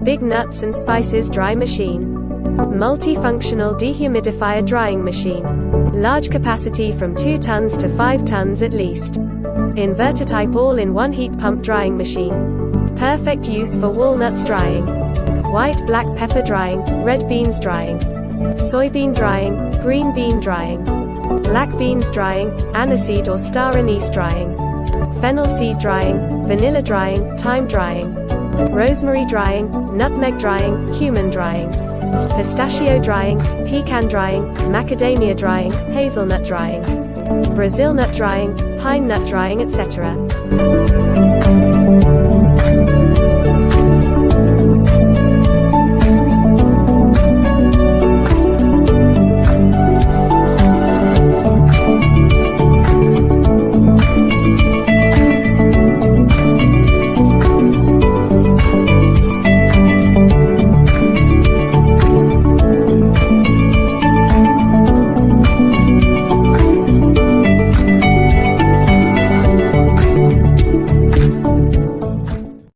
Big nuts and spices dry machine. Multifunctional dehumidifier drying machine. Large capacity from 2 tons to 5 tons at least. Inverter type all-in-one heat pump drying machine. Perfect use for walnuts drying, white black pepper drying, red beans drying, soybean drying, green bean drying, black beans drying, aniseed or star anise drying, fennel seed drying, vanilla drying, thyme drying, rosemary drying, nutmeg drying, cumin drying, pistachio drying, pecan drying, macadamia drying, hazelnut drying, Brazil nut drying, pine nut drying, etc.